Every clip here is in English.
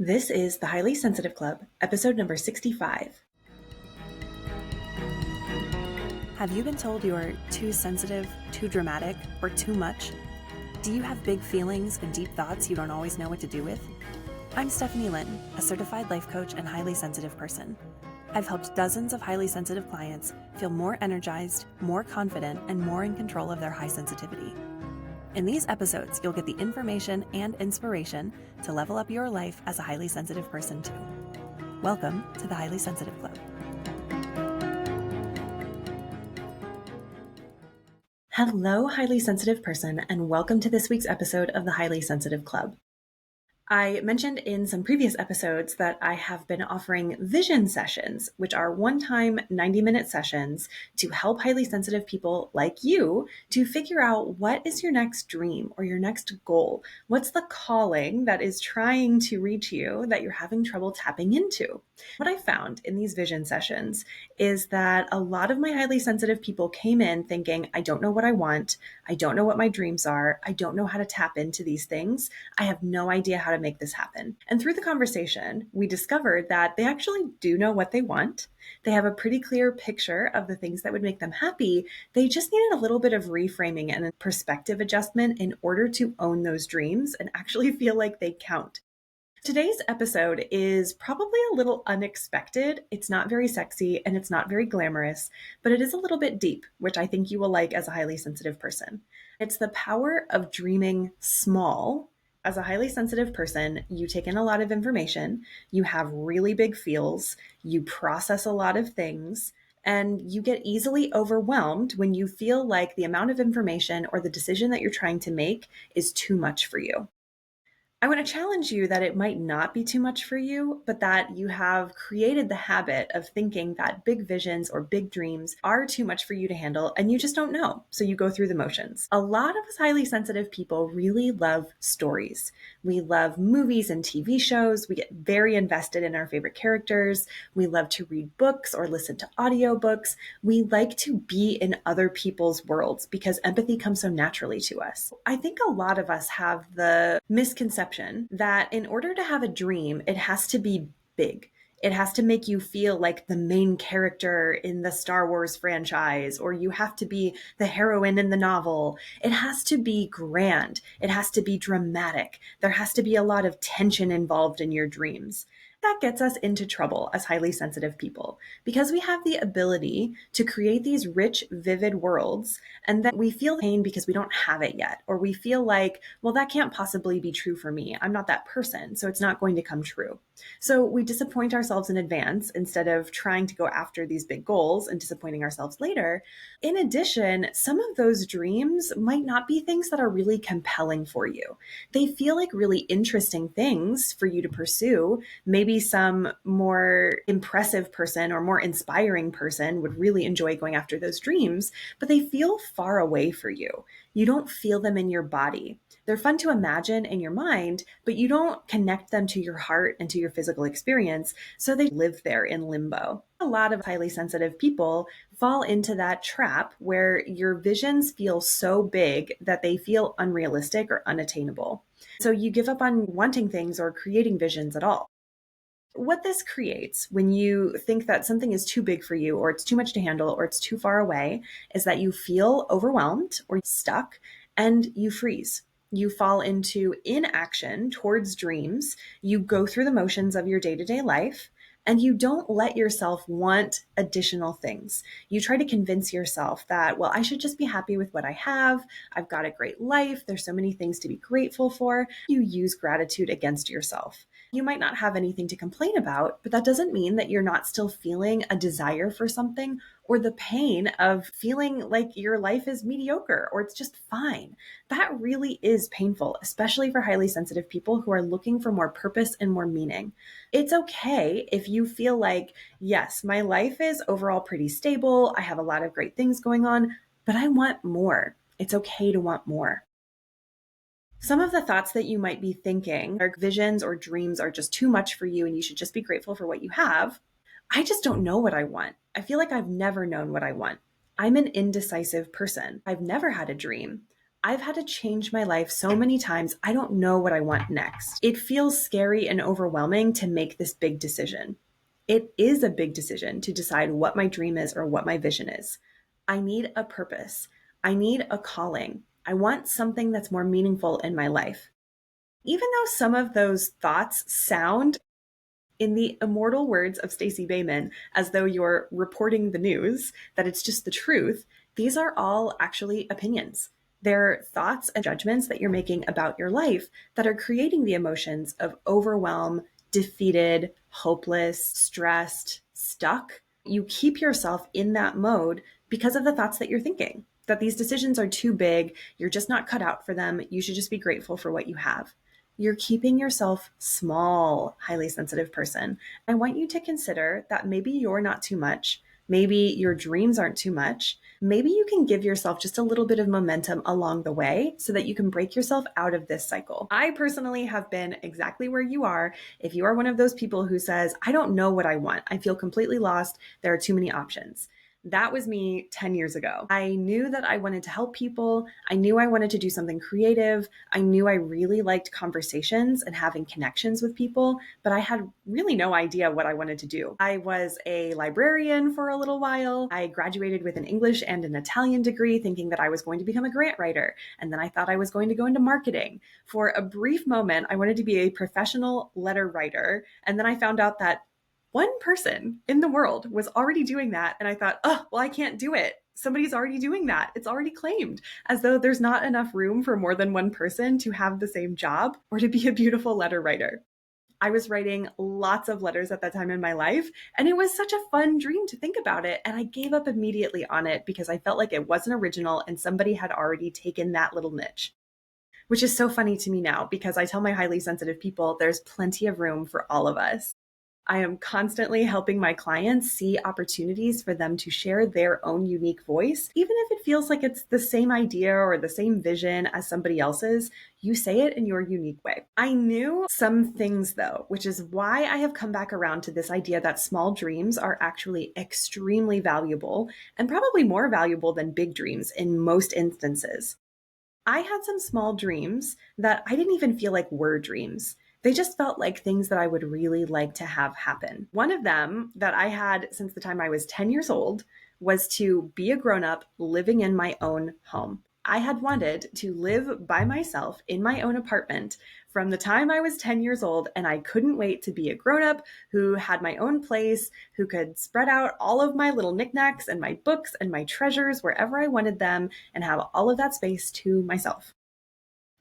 This is the Highly Sensitive Club, episode number 65. Have you been told you're too sensitive, too dramatic, or too much? Do you have big feelings and deep thoughts you don't always know what to do with? I'm Stephanie Linn, a certified life coach and highly sensitive person. I've helped dozens of highly sensitive clients feel more energized, more confident, and more in control of their high sensitivity. In these episodes, you'll get the information and inspiration to level up your life as a highly sensitive person too. Welcome to the Highly Sensitive Club. Hello, highly sensitive person, and welcome to this week's episode of the Highly Sensitive Club. I mentioned in some previous episodes that I have been offering vision sessions, which are one-time 90-minute sessions to help highly sensitive people like you to figure out what is your next dream or your next goal. What's the calling that is trying to reach you that you're having trouble tapping into? What I found in these vision sessions is that a lot of my highly sensitive people came in thinking, I don't know what I want. I don't know what my dreams are. I don't know how to tap into these things. I have no idea how to make this happen. And through the conversation, we discovered that they actually do know what they want. They have a pretty clear picture of the things that would make them happy. They just needed a little bit of reframing and a perspective adjustment in order to own those dreams and actually feel like they count. Today's episode is probably a little unexpected. It's not very sexy and it's not very glamorous, but it is a little bit deep, which I think you will like as a highly sensitive person. It's the power of dreaming small. As a highly sensitive person, you take in a lot of information, you have really big feels, you process a lot of things, and you get easily overwhelmed when you feel like the amount of information or the decision that you're trying to make is too much for you. I want to challenge you that it might not be too much for you, but that you have created the habit of thinking that big visions or big dreams are too much for you to handle and you just don't know. So you go through the motions. A lot of us highly sensitive people really love stories. We love movies and TV shows. We get very invested in our favorite characters. We love to read books or listen to audiobooks. We like to be in other people's worlds because empathy comes so naturally to us. I think a lot of us have the misconception that in order to have a dream, it has to be big. It has to make you feel like the main character in the Star Wars franchise, or you have to be the heroine in the novel. It has to be grand. It has to be dramatic. There has to be a lot of tension involved in your dreams. That gets us into trouble as highly sensitive people because we have the ability to create these rich, vivid worlds, and then we feel pain because we don't have it yet, or we feel like, well, that can't possibly be true for me. I'm not that person, so it's not going to come true. So we disappoint ourselves in advance instead of trying to go after these big goals and disappointing ourselves later. In addition, some of those dreams might not be things that are really compelling for you. They feel like really interesting things for you to pursue. Maybe some more impressive person or more inspiring person would really enjoy going after those dreams, but they feel far away for you. You don't feel them in your body. They're fun to imagine in your mind, but you don't connect them to your heart and to your physical experience, so they live there in limbo. A lot of highly sensitive people fall into that trap where your visions feel so big that they feel unrealistic or unattainable. So you give up on wanting things or creating visions at all. What this creates when you think that something is too big for you, or it's too much to handle, or it's too far away, is that you feel overwhelmed or stuck and you freeze. You fall into inaction towards dreams. You go through the motions of your day-to-day life, and you don't let yourself want additional things. You try to convince yourself that, well, I should just be happy with what I have. I've got a great life. There's so many things to be grateful for. You use gratitude against yourself. You might not have anything to complain about, but that doesn't mean that you're not still feeling a desire for something or the pain of feeling like your life is mediocre or it's just fine. That really is painful, especially for highly sensitive people who are looking for more purpose and more meaning. It's okay if you feel like, yes, my life is overall pretty stable. I have a lot of great things going on, but I want more. It's okay to want more. Some of the thoughts that you might be thinking are visions or dreams are just too much for you and you should just be grateful for what you have. I just don't know what I want. I feel like I've never known what I want. I'm an indecisive person. I've never had a dream. I've had to change my life so many times, I don't know what I want next. It feels scary and overwhelming to make this big decision. It is a big decision to decide what my dream is or what my vision is. I need a purpose. I need a calling. I want something that's more meaningful in my life. Even though some of those thoughts sound, in the immortal words of Stacey Bayman, as though you're reporting the news, that it's just the truth, these are all actually opinions. They're thoughts and judgments that you're making about your life that are creating the emotions of overwhelm, defeated, hopeless, stressed, stuck. You keep yourself in that mode because of the thoughts that you're thinking, that these decisions are too big, you're just not cut out for them, you should just be grateful for what you have. You're keeping yourself small, highly sensitive person. I want you to consider that maybe you're not too much. Maybe your dreams aren't too much. Maybe you can give yourself just a little bit of momentum along the way so that you can break yourself out of this cycle. I personally have been exactly where you are. If you are one of those people who says, I don't know what I want, I feel completely lost, there are too many options. That was me 10 years ago. I knew that I wanted to help people. I knew I wanted to do something creative. I knew I really liked conversations and having connections with people, but I had really no idea what I wanted to do. I was a librarian for a little while. I graduated with an English and an Italian degree, thinking that I was going to become a grant writer. And then I thought I was going to go into marketing. For a brief moment, I wanted to be a professional letter writer. And then I found out that one person in the world was already doing that. And I thought, oh, well, I can't do it. Somebody's already doing that. It's already claimed, as though there's not enough room for more than one person to have the same job or to be a beautiful letter writer. I was writing lots of letters at that time in my life, and it was such a fun dream to think about it. And I gave up immediately on it because I felt like it wasn't original and somebody had already taken that little niche. Which is so funny to me now because I tell my highly sensitive people there's plenty of room for all of us. I am constantly helping my clients see opportunities for them to share their own unique voice. Even if it feels like it's the same idea or the same vision as somebody else's, you say it in your unique way. I knew some things though, which is why I have come back around to this idea that small dreams are actually extremely valuable and probably more valuable than big dreams in most instances. I had some small dreams that I didn't even feel like were dreams. They just felt like things that I would really like to have happen. One of them that I had since the time I was 10 years old was to be a grown up living in my own home. I had wanted to live by myself in my own apartment from the time I was 10 years old, and I couldn't wait to be a grown up who had my own place, who could spread out all of my little knickknacks and my books and my treasures wherever I wanted them and have all of that space to myself.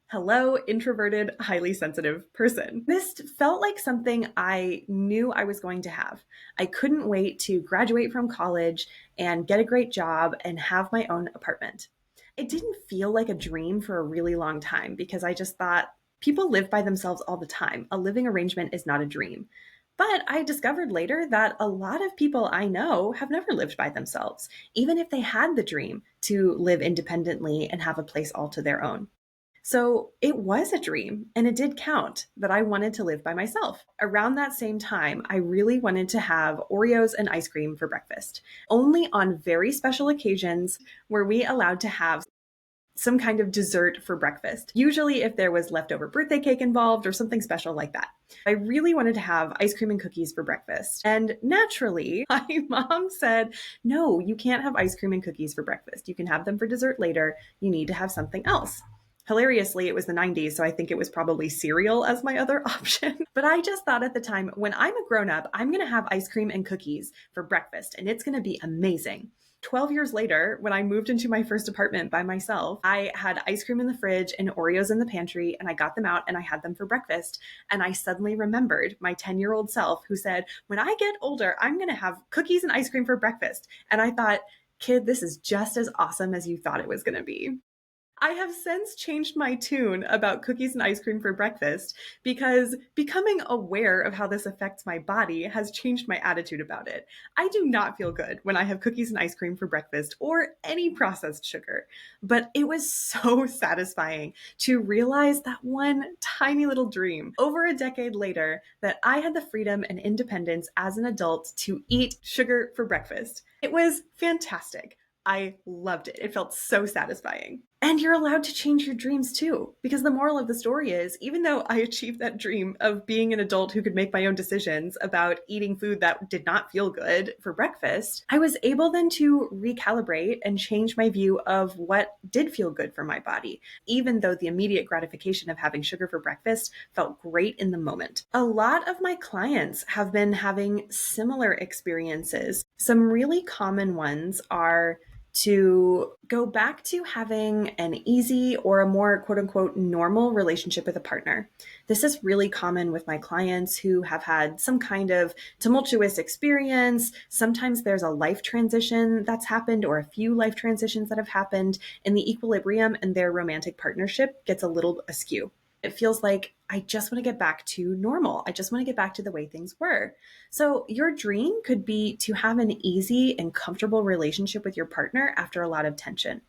Hello, introverted, highly sensitive person. This felt like something I knew I was going to have. I couldn't wait to graduate from college and get a great job and have my own apartment. It didn't feel like a dream for a really long time because I just thought people live by themselves all the time. A living arrangement is not a dream. But I discovered later that a lot of people I know have never lived by themselves, even if they had the dream to live independently and have a place all to their own. So it was a dream, and it did count that I wanted to live by myself. Around that same time, I really wanted to have Oreos and ice cream for breakfast. Only on very special occasions were we allowed to have some kind of dessert for breakfast, usually if there was leftover birthday cake involved or something special like that. I really wanted to have ice cream and cookies for breakfast. And naturally, my mom said, no, you can't have ice cream and cookies for breakfast. You can have them for dessert later. You need to have something else. Hilariously, it was the 90s, so I think it was probably cereal as my other option. But I just thought at the time, when I'm a grown up, I'm going to have ice cream and cookies for breakfast, and it's going to be amazing. 12 years later, when I moved into my first apartment by myself, I had ice cream in the fridge and Oreos in the pantry, and I got them out and I had them for breakfast. And I suddenly remembered my 10-year-old self who said, when I get older, I'm going to have cookies and ice cream for breakfast. And I thought, kid, this is just as awesome as you thought it was going to be. I have since changed my tune about cookies and ice cream for breakfast because becoming aware of how this affects my body has changed my attitude about it. I do not feel good when I have cookies and ice cream for breakfast or any processed sugar, but it was so satisfying to realize that one tiny little dream over a decade later that I had the freedom and independence as an adult to eat sugar for breakfast. It was fantastic. I loved it. It felt so satisfying. And you're allowed to change your dreams too, because the moral of the story is, even though I achieved that dream of being an adult who could make my own decisions about eating food that did not feel good for breakfast, I was able then to recalibrate and change my view of what did feel good for my body, even though the immediate gratification of having sugar for breakfast felt great in the moment. A lot of my clients have been having similar experiences. Some really common ones are to go back to having an easy or a more quote unquote normal relationship with a partner. This is really common with my clients who have had some kind of tumultuous experience. Sometimes there's a life transition that's happened or a few life transitions that have happened, and the equilibrium in their romantic partnership gets a little askew. It feels like I just want to get back to normal. I just want to get back to the way things were. So your dream could be to have an easy and comfortable relationship with your partner after a lot of tension.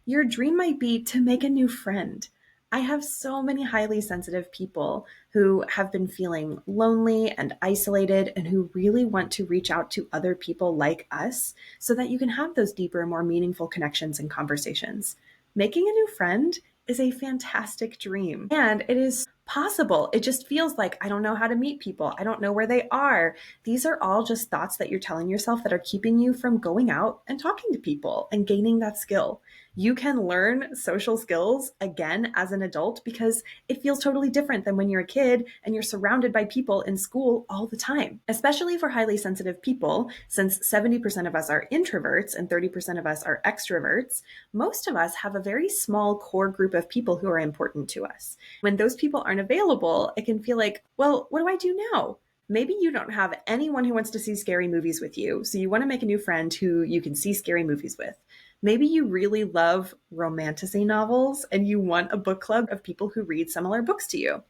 Your dream might be to make a new friend. I have so many highly sensitive people who have been feeling lonely and isolated and who really want to reach out to other people like us so that you can have those deeper, more meaningful connections and conversations. Making a new friend is a fantastic dream and it is possible. It just feels like I don't know how to meet people. I don't know where they are. These are all just thoughts that you're telling yourself that are keeping you from going out and talking to people and gaining that skill. You can learn social skills again as an adult because it feels totally different than when you're a kid and you're surrounded by people in school all the time. Especially for highly sensitive people, since 70% of us are introverts and 30% of us are extroverts, most of us have a very small core group of people who are important to us. When those people aren't available, it can feel like, well, what do I do now? Maybe you don't have anyone who wants to see scary movies with you, so you want to make a new friend who you can see scary movies with. Maybe you really love romantasy novels and you want a book club of people who read similar books to you.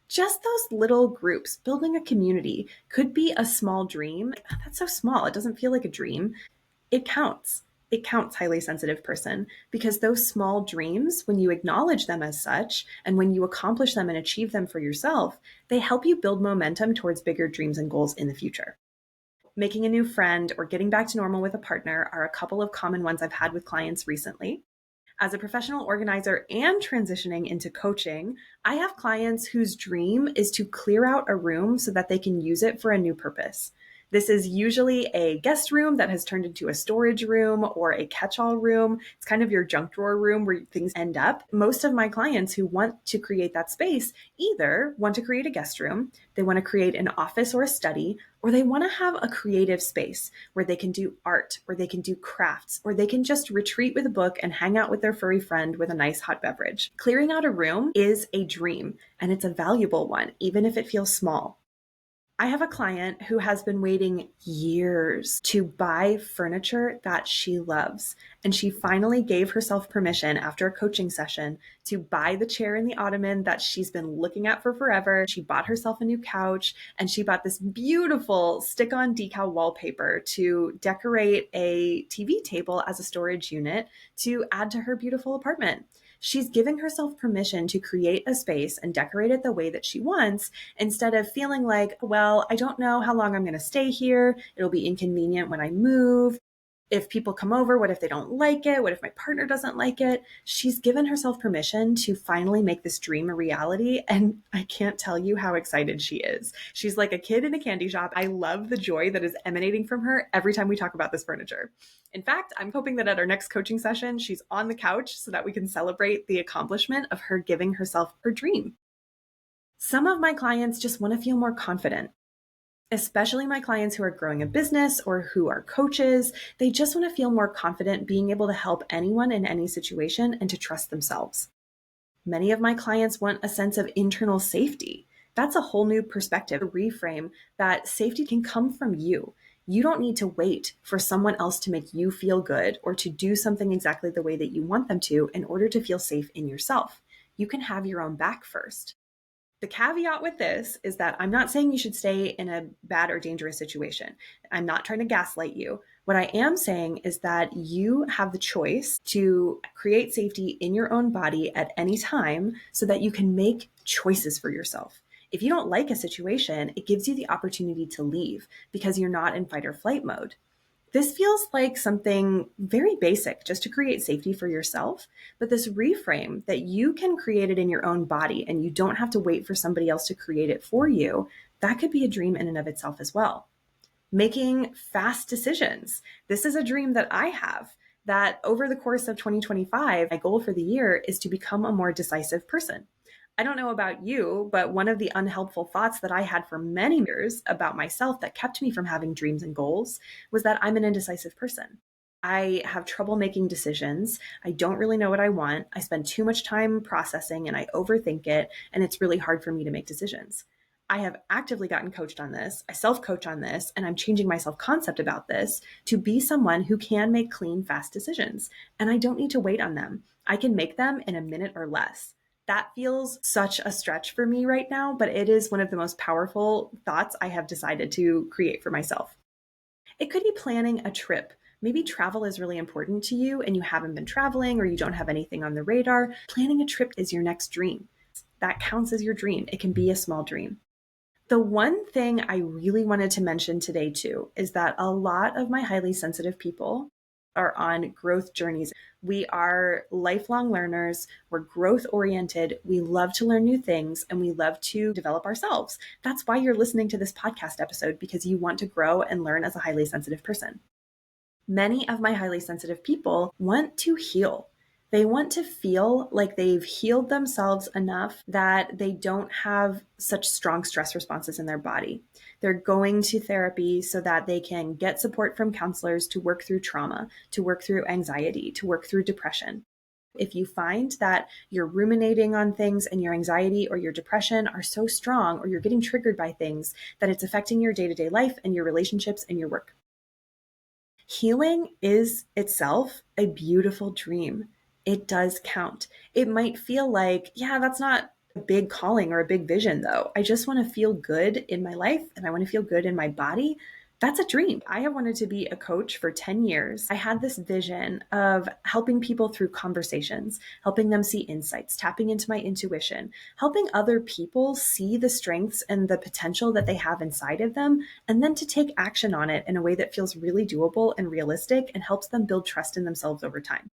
Just those little groups, building a community, could be a small dream. That's so small, it doesn't feel like a dream. It counts. It counts, highly sensitive person, because those small dreams, when you acknowledge them as such, and when you accomplish them and achieve them for yourself, they help you build momentum towards bigger dreams and goals in the future. Making a new friend or getting back to normal with a partner are a couple of common ones I've had with clients recently. As a professional organizer and transitioning into coaching, I have clients whose dream is to clear out a room so that they can use it for a new purpose. This is usually a guest room that has turned into a storage room or a catch-all room. It's kind of your junk drawer room where things end up. Most of my clients who want to create that space either want to create a guest room, they want to create an office or a study, or they want to have a creative space where they can do art, or they can do crafts, or they can just retreat with a book and hang out with their furry friend with a nice hot beverage. Clearing out a room is a dream, and it's a valuable one, even if it feels small. I have a client who has been waiting years to buy furniture that she loves. And she finally gave herself permission after a coaching session to buy the chair and the ottoman that she's been looking at for forever. She bought herself a new couch and she bought this beautiful stick-on decal wallpaper to decorate a TV table as a storage unit to add to her beautiful apartment. She's giving herself permission to create a space and decorate it the way that she wants instead of feeling like, well, I don't know how long I'm going to stay here. It'll be inconvenient when I move. If people come over, what if they don't like it? What if my partner doesn't like it? She's given herself permission to finally make this dream a reality. And I can't tell you how excited she is. She's like a kid in a candy shop. I love the joy that is emanating from her every time we talk about this furniture. In fact, I'm hoping that at our next coaching session, she's on the couch so that we can celebrate the accomplishment of her giving herself her dream. Some of my clients just want to feel more confident. Especially my clients who are growing a business or who are coaches, they just want to feel more confident being able to help anyone in any situation and to trust themselves. Many of my clients want a sense of internal safety. That's a whole new perspective, a reframe that safety can come from you. You don't need to wait for someone else to make you feel good or to do something exactly the way that you want them to in order to feel safe in yourself. You can have your own back first. The caveat with this is that I'm not saying you should stay in a bad or dangerous situation. I'm not trying to gaslight you. What I am saying is that you have the choice to create safety in your own body at any time so that you can make choices for yourself. If you don't like a situation, it gives you the opportunity to leave because you're not in fight or flight mode. This feels like something very basic just to create safety for yourself, but this reframe that you can create it in your own body and you don't have to wait for somebody else to create it for you, that could be a dream in and of itself as well. Making fast decisions. This is a dream that I have, that over the course of 2025, my goal for the year is to become a more decisive person. I don't know about you, but one of the unhelpful thoughts that I had for many years about myself that kept me from having dreams and goals was that I'm an indecisive person. I have trouble making decisions. I don't really know what I want. I spend too much time processing and I overthink it, and it's really hard for me to make decisions. I have actively gotten coached on this. I self coach on this, and I'm changing my self concept about this to be someone who can make clean, fast decisions. And I don't need to wait on them. I can make them in a minute or less. That feels such a stretch for me right now, but it is one of the most powerful thoughts I have decided to create for myself. It could be planning a trip. Maybe travel is really important to you and you haven't been traveling or you don't have anything on the radar. Planning a trip is your next dream. That counts as your dream. It can be a small dream. The one thing I really wanted to mention today, too, is that a lot of my highly sensitive people are on growth journeys. We are lifelong learners. We're growth oriented. We love to learn new things and we love to develop ourselves. That's why you're listening to this podcast episode, because you want to grow and learn as a highly sensitive person. Many of my highly sensitive people want to heal. They want to feel like they've healed themselves enough that they don't have such strong stress responses in their body. They're going to therapy so that they can get support from counselors to work through trauma, to work through anxiety, to work through depression. If you find that you're ruminating on things and your anxiety or your depression are so strong, or you're getting triggered by things that it's affecting your day-to-day life and your relationships and your work, healing is itself a beautiful dream. It does count. It might feel like, yeah, that's not a big calling or a big vision, though. I just want to feel good in my life and I want to feel good in my body. That's a dream. I have wanted to be a coach for 10 years. I had this vision of helping people through conversations, helping them see insights, tapping into my intuition, helping other people see the strengths and the potential that they have inside of them, and then to take action on it in a way that feels really doable and realistic and helps them build trust in themselves over time.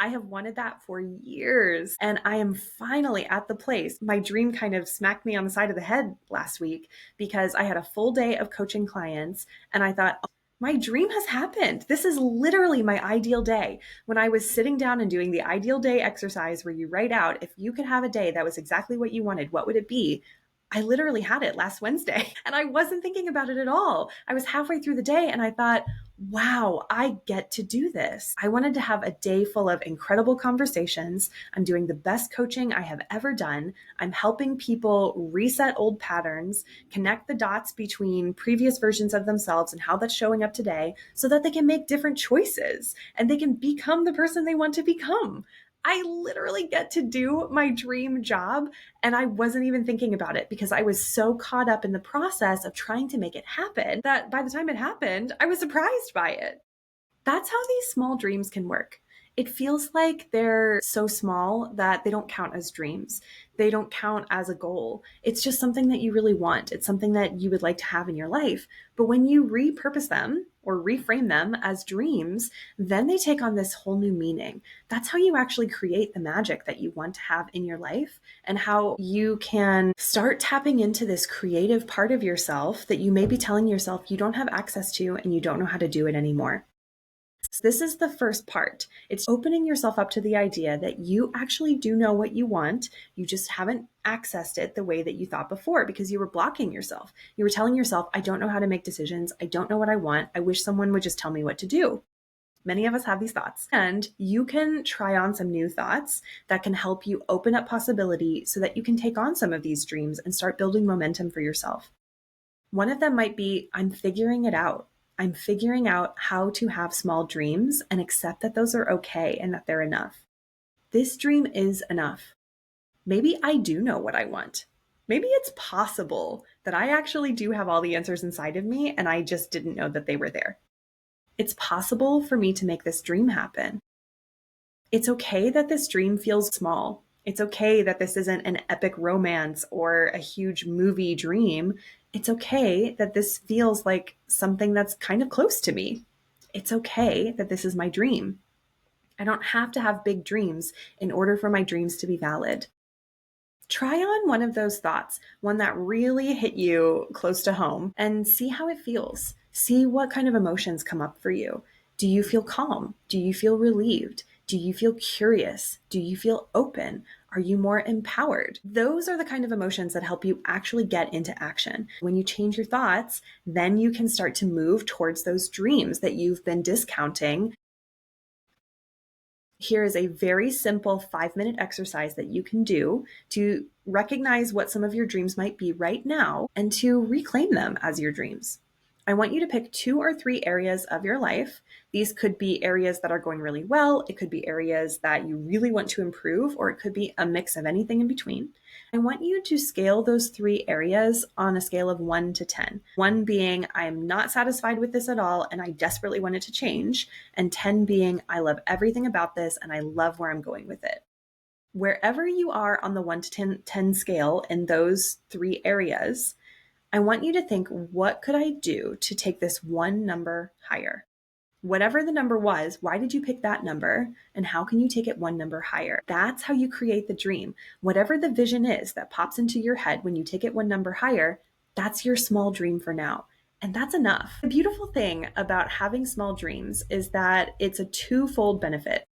I have wanted that for years, and I am finally at the place. My dream kind of smacked me on the side of the head last week because I had a full day of coaching clients, and I thought, oh, my dream has happened. This is literally my ideal day. When I was sitting down and doing the ideal day exercise where you write out, if you could have a day that was exactly what you wanted, what would it be? I literally had it last Wednesday and I wasn't thinking about it at all. I was halfway through the day and I thought, wow, I get to do this. I wanted to have a day full of incredible conversations. I'm doing the best coaching I have ever done. I'm helping people reset old patterns, connect the dots between previous versions of themselves and how that's showing up today so that they can make different choices and they can become the person they want to become. I literally get to do my dream job, and I wasn't even thinking about it because I was so caught up in the process of trying to make it happen that by the time it happened, I was surprised by it. That's how these small dreams can work. It feels like they're so small that they don't count as dreams. They don't count as a goal. It's just something that you really want. It's something that you would like to have in your life. But when you repurpose them or reframe them as dreams, then they take on this whole new meaning. That's how you actually create the magic that you want to have in your life, and how you can start tapping into this creative part of yourself that you may be telling yourself you don't have access to and you don't know how to do it anymore. So this is the first part. It's opening yourself up to the idea that you actually do know what you want. You just haven't accessed it the way that you thought before because you were blocking yourself. You were telling yourself, I don't know how to make decisions. I don't know what I want. I wish someone would just tell me what to do. Many of us have these thoughts, and you can try on some new thoughts that can help you open up possibility so that you can take on some of these dreams and start building momentum for yourself. One of them might be, I'm figuring it out. I'm figuring out how to have small dreams and accept that those are okay and that they're enough. This dream is enough. Maybe I do know what I want. Maybe it's possible that I actually do have all the answers inside of me and I just didn't know that they were there. It's possible for me to make this dream happen. It's okay that this dream feels small. It's okay that this isn't an epic romance or a huge movie dream. It's okay that this feels like something that's kind of close to me. It's okay that this is my dream. I don't have to have big dreams in order for my dreams to be valid. Try on one of those thoughts, one that really hit you close to home, and see how it feels. See what kind of emotions come up for you. Do you feel calm? Do you feel relieved? Do you feel curious? Do you feel open? Are you more empowered? Those are the kind of emotions that help you actually get into action. When you change your thoughts, then you can start to move towards those dreams that you've been discounting. Here is a very simple 5-minute exercise that you can do to recognize what some of your dreams might be right now and to reclaim them as your dreams. I want you to pick 2 or 3 areas of your life. These could be areas that are going really well. It could be areas that you really want to improve, or it could be a mix of anything in between. I want you to scale those 3 areas on a scale of 1 to 10. 1 being, I'm not satisfied with this at all and I desperately want it to change. And 10 being, I love everything about this and I love where I'm going with it. Wherever you are on the 1 to 10 scale in those 3 areas, I want you to think, what could I do to take this one number higher? Whatever the number was, why did you pick that number? And how can you take it one number higher? That's how you create the dream. Whatever the vision is that pops into your head when you take it one number higher, that's your small dream for now. And that's enough. The beautiful thing about having small dreams is that it's a twofold benefit.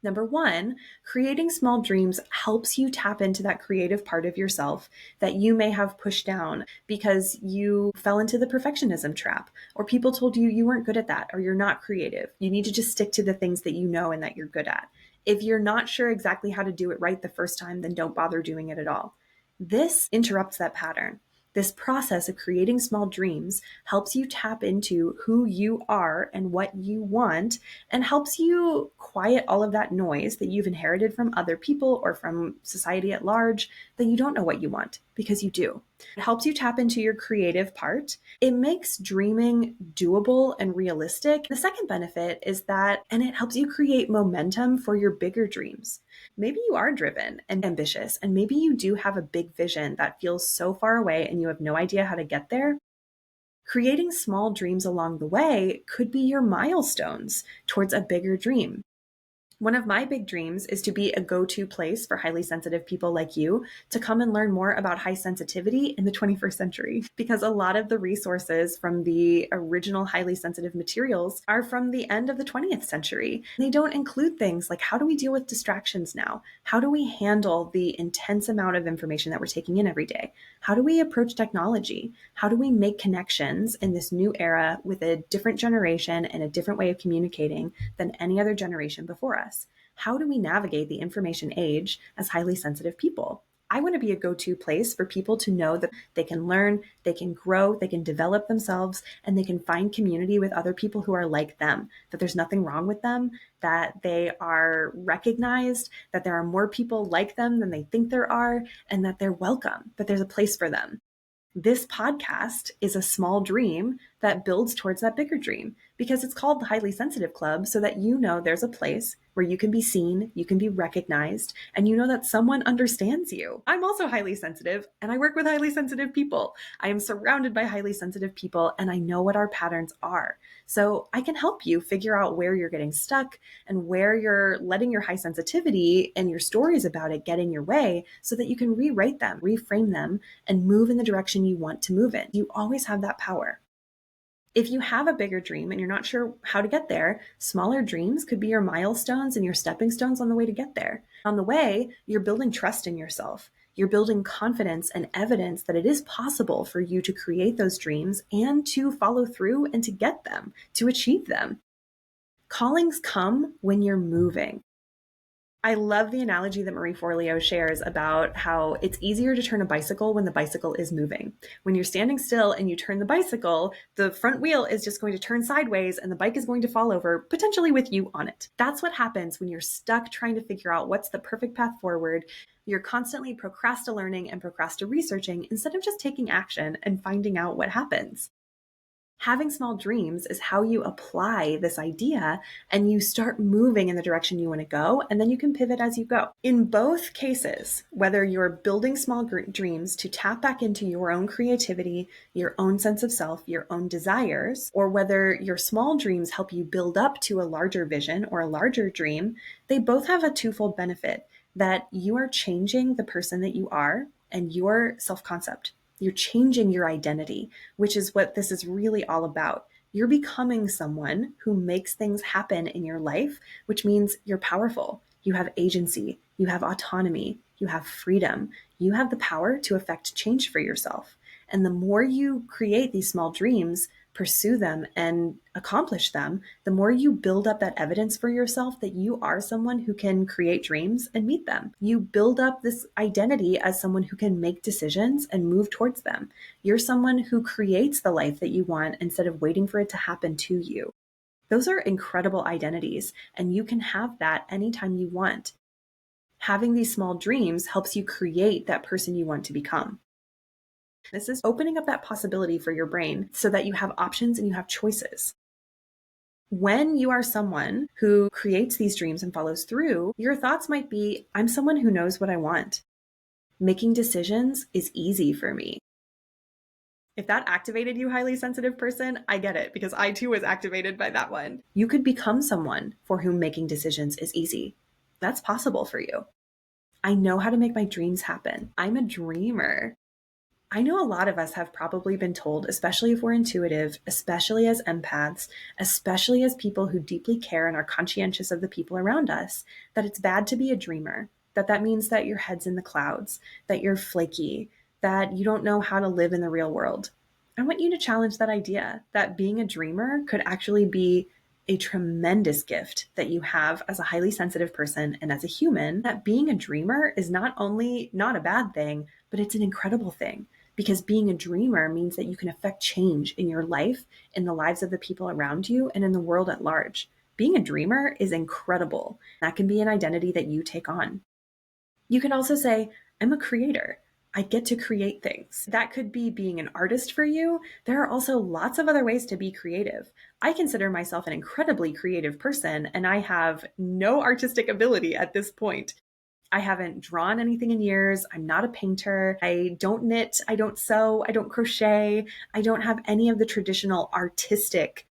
Number 1, creating small dreams helps you tap into that creative part of yourself that you may have pushed down because you fell into the perfectionism trap, or people told you you weren't good at that, or you're not creative. You need to just stick to the things that you know and that you're good at. If you're not sure exactly how to do it right the first time, then don't bother doing it at all. This interrupts that pattern. This process of creating small dreams helps you tap into who you are and what you want, and helps you quiet all of that noise that you've inherited from other people or from society at large that you don't know what you want, because you do. It helps you tap into your creative part. It makes dreaming doable and realistic. The second benefit is that, and it helps you create momentum for your bigger dreams. Maybe you are driven and ambitious, and maybe you do have a big vision that feels so far away and you have no idea how to get there. Creating small dreams along the way could be your milestones towards a bigger dream. One of my big dreams is to be a go-to place for highly sensitive people like you to come and learn more about high sensitivity in the 21st century, because a lot of the resources from the original highly sensitive materials are from the end of the 20th century. They don't include things like, how do we deal with distractions now? How do we handle the intense amount of information that we're taking in every day? How do we approach technology? How do we make connections in this new era with a different generation and a different way of communicating than any other generation before us? How do we navigate the information age as highly sensitive people? I want to be a go-to place for people to know that they can learn, they can grow, they can develop themselves, and they can find community with other people who are like them, that there's nothing wrong with them, that they are recognized, that there are more people like them than they think there are, and that they're welcome, that there's a place for them. This podcast is a small dream that builds towards that bigger dream, because it's called the Highly Sensitive Club, so that you know there's a place where you can be seen, you can be recognized, and you know that someone understands you. I'm also highly sensitive, and I work with highly sensitive people. I am surrounded by highly sensitive people, and I know what our patterns are. So I can help you figure out where you're getting stuck and where you're letting your high sensitivity and your stories about it get in your way, so that you can rewrite them, reframe them, and move in the direction you want to move in. You always have that power. If you have a bigger dream and you're not sure how to get there, smaller dreams could be your milestones and your stepping stones on the way to get there. On the way, you're building trust in yourself. You're building confidence and evidence that it is possible for you to create those dreams and to follow through and to get them, to achieve them. Callings come when you're moving. I love the analogy that Marie Forleo shares about how it's easier to turn a bicycle when the bicycle is moving. When you're standing still and you turn the bicycle, the front wheel is just going to turn sideways and the bike is going to fall over, potentially with you on it. That's what happens when you're stuck trying to figure out what's the perfect path forward. You're constantly procrastinating and researching instead of just taking action and finding out what happens. Having small dreams is how you apply this idea and you start moving in the direction you want to go, and then you can pivot as you go. In both cases, whether you're building small dreams to tap back into your own creativity, your own sense of self, your own desires, or whether your small dreams help you build up to a larger vision or a larger dream, they both have a twofold benefit: that you are changing the person that you are and your self-concept. You're changing your identity, which is what this is really all about. You're becoming someone who makes things happen in your life, which means you're powerful. You have agency, you have autonomy, you have freedom, you have the power to affect change for yourself. And the more you create these small dreams, pursue them, and accomplish them, the more you build up that evidence for yourself that you are someone who can create dreams and meet them. You build up this identity as someone who can make decisions and move towards them. You're someone who creates the life that you want instead of waiting for it to happen to you. Those are incredible identities, and you can have that anytime you want. Having these small dreams helps you create that person you want to become. This is opening up that possibility for your brain so that you have options and you have choices. When you are someone who creates these dreams and follows through, your thoughts might be, I'm someone who knows what I want. Making decisions is easy for me. If that activated you, highly sensitive person, I get it, because I too was activated by that one. You could become someone for whom making decisions is easy. That's possible for you. I know how to make my dreams happen. I'm a dreamer. I know a lot of us have probably been told, especially if we're intuitive, especially as empaths, especially as people who deeply care and are conscientious of the people around us, that it's bad to be a dreamer, that means that your head's in the clouds, that you're flaky, that you don't know how to live in the real world. I want you to challenge that idea that being a dreamer could actually be a tremendous gift that you have as a highly sensitive person and as a human, that being a dreamer is not only not a bad thing, but it's an incredible thing. Because being a dreamer means that you can affect change in your life, in the lives of the people around you, and in the world at large. Being a dreamer is incredible. That can be an identity that you take on. You can also say, I'm a creator. I get to create things. That could be being an artist for you. There are also lots of other ways to be creative. I consider myself an incredibly creative person, and I have no artistic ability at this point. I haven't drawn anything in years. I'm not a painter. I don't knit. I don't sew. I don't crochet. I don't have any of the traditional artistic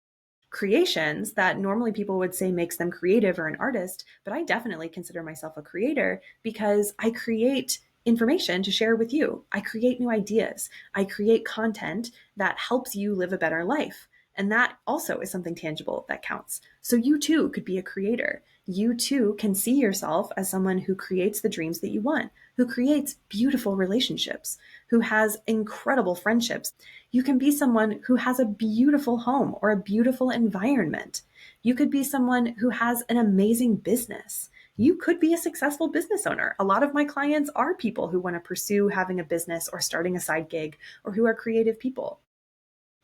creations that normally people would say makes them creative or an artist. But I definitely consider myself a creator because I create information to share with you. I create new ideas. I create content that helps you live a better life. And that also is something tangible that counts. So you too could be a creator. You too can see yourself as someone who creates the dreams that you want, who creates beautiful relationships, who has incredible friendships. You can be someone who has a beautiful home or a beautiful environment. You could be someone who has an amazing business. You could be a successful business owner. A lot of my clients are people who want to pursue having a business or starting a side gig, or who are creative people.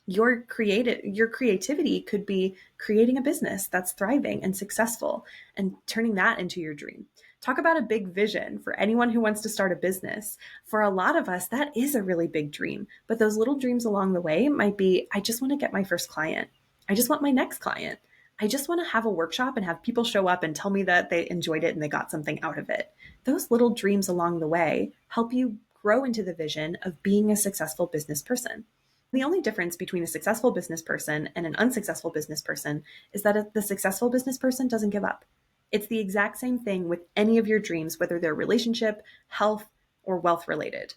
Your creativity could be creating a business that's thriving and successful and turning that into your dream. Talk about a big vision for anyone who wants to start a business. For a lot of us, that is a really big dream, but those little dreams along the way might be, I just want to get my first client. I just want my next client. I just want to have a workshop and have people show up and tell me that they enjoyed it and they got something out of it. Those little dreams along the way help you grow into the vision of being a successful business person. The only difference between a successful business person and an unsuccessful business person is that the successful business person doesn't give up. It's the exact same thing with any of your dreams, whether they're relationship, health, or wealth related.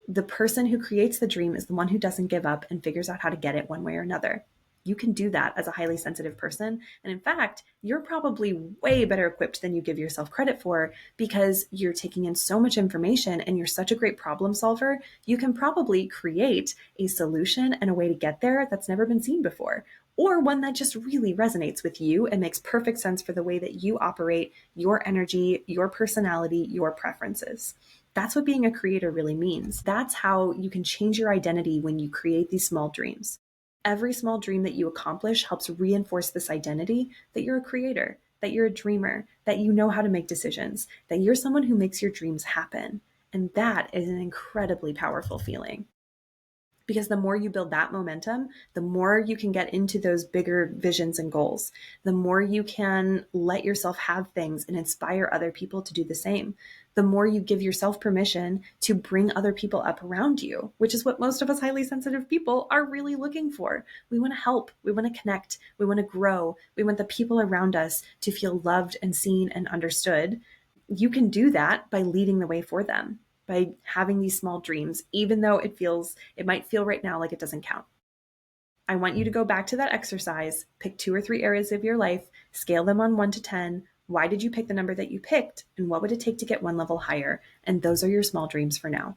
The person who creates the dream is the one who doesn't give up and figures out how to get it one way or another. You can do that as a highly sensitive person. And in fact, you're probably way better equipped than you give yourself credit for, because you're taking in so much information and you're such a great problem solver. You can probably create a solution and a way to get there that's never been seen before, or one that just really resonates with you and makes perfect sense for the way that you operate, your energy, your personality, your preferences. That's what being a creator really means. That's how you can change your identity when you create these small dreams. Every small dream that you accomplish helps reinforce this identity that you're a creator, that you're a dreamer, that you know how to make decisions, that you're someone who makes your dreams happen. And that is an incredibly powerful feeling. Because the more you build that momentum, the more you can get into those bigger visions and goals, the more you can let yourself have things and inspire other people to do the same, the more you give yourself permission to bring other people up around you, which is what most of us highly sensitive people are really looking for. We want to help, we want to connect, we want to grow, we want the people around us to feel loved and seen and understood. You can do that by leading the way for them, by having these small dreams, even though it might feel right now like it doesn't count. I want you to go back to that exercise, pick 2 or 3 areas of your life, scale them on 1 to 10. Why did you pick the number that you picked? And what would it take to get one level higher? And those are your small dreams for now.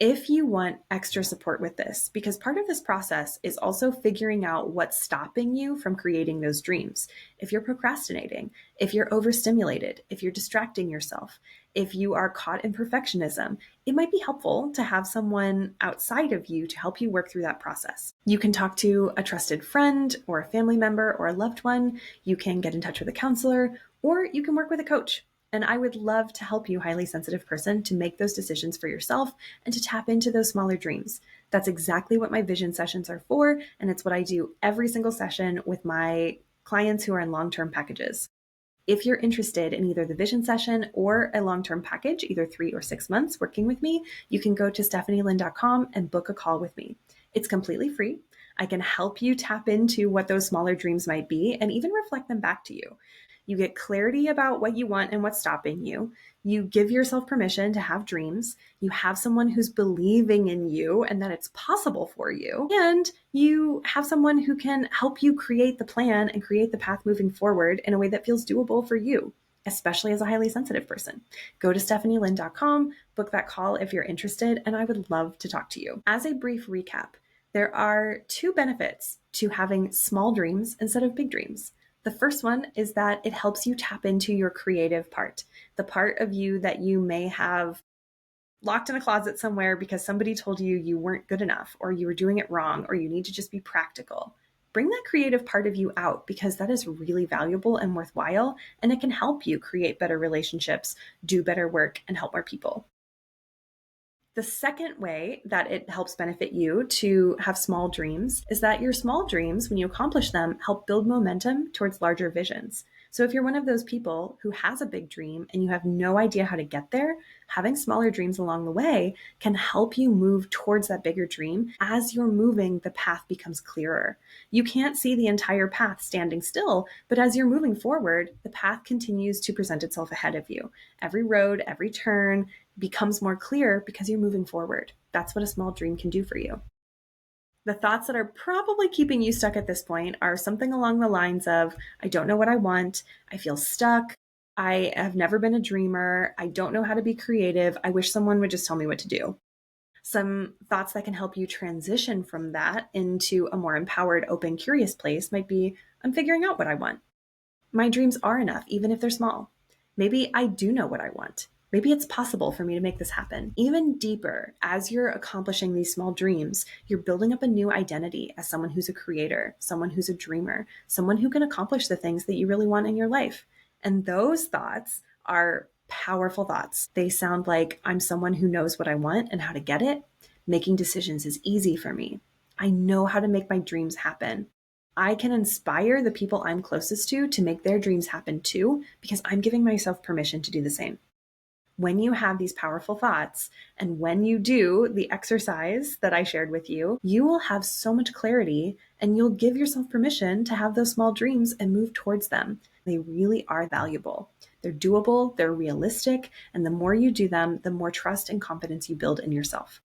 If you want extra support with this, because part of this process is also figuring out what's stopping you from creating those dreams. If you're procrastinating, if you're overstimulated, if you're distracting yourself, if you are caught in perfectionism, it might be helpful to have someone outside of you to help you work through that process. You can talk to a trusted friend or a family member or a loved one. You can get in touch with a counselor, or you can work with a coach. And I would love to help you, highly sensitive person, to make those decisions for yourself and to tap into those smaller dreams. That's exactly what my vision sessions are for. And it's what I do every single session with my clients who are in long-term packages. If you're interested in either the vision session or a long-term package, either 3 or 6 months working with me, you can go to stephanielynn.com and book a call with me. It's completely free. I can help you tap into what those smaller dreams might be and even reflect them back to you. You get clarity about what you want and what's stopping you. You give yourself permission to have dreams. You have someone who's believing in you and that it's possible for you. And you have someone who can help you create the plan and create the path moving forward in a way that feels doable for you, especially as a highly sensitive person. Go to stephanielynn.com, book that call if you're interested, and I would love to talk to you. As a brief recap, there are 2 benefits to having small dreams instead of big dreams. The first one is that it helps you tap into your creative part, the part of you that you may have locked in a closet somewhere because somebody told you you weren't good enough, or you were doing it wrong, or you need to just be practical. Bring that creative part of you out, because that is really valuable and worthwhile, and it can help you create better relationships, do better work, and help more people. The second way that it helps benefit you to have small dreams is that your small dreams, when you accomplish them, help build momentum towards larger visions. So if you're one of those people who has a big dream and you have no idea how to get there, having smaller dreams along the way can help you move towards that bigger dream. As you're moving, the path becomes clearer. You can't see the entire path standing still, but as you're moving forward, the path continues to present itself ahead of you. Every road, every turn becomes more clear because you're moving forward. That's what a small dream can do for you. The thoughts that are probably keeping you stuck at this point are something along the lines of, I don't know what I want, I feel stuck, I have never been a dreamer, I don't know how to be creative, I wish someone would just tell me what to do. Some thoughts that can help you transition from that into a more empowered, open, curious place might be, I'm figuring out what I want. My dreams are enough, even if they're small. Maybe I do know what I want. Maybe it's possible for me to make this happen. Even deeper, as you're accomplishing these small dreams, you're building up a new identity as someone who's a creator, someone who's a dreamer, someone who can accomplish the things that you really want in your life. And those thoughts are powerful thoughts. They sound like, I'm someone who knows what I want and how to get it. Making decisions is easy for me. I know how to make my dreams happen. I can inspire the people I'm closest to make their dreams happen too, because I'm giving myself permission to do the same. When you have these powerful thoughts, and when you do the exercise that I shared with you, you will have so much clarity, and you'll give yourself permission to have those small dreams and move towards them. They really are valuable. They're doable, they're realistic, and the more you do them, the more trust and confidence you build in yourself.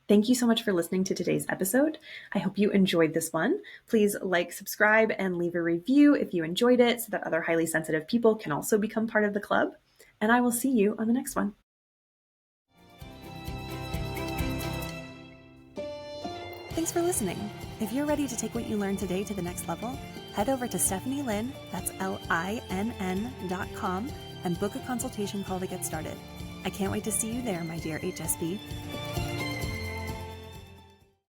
Thank you so much for listening to today's episode. I hope you enjoyed this one. Please like, subscribe, and leave a review if you enjoyed it so that other highly sensitive people can also become part of the club. And I will see you on the next one. Thanks for listening. If you're ready to take what you learned today to the next level, head over to stephanielynn, that's LINN.com, and book a consultation call to get started. I can't wait to see you there, my dear HSP.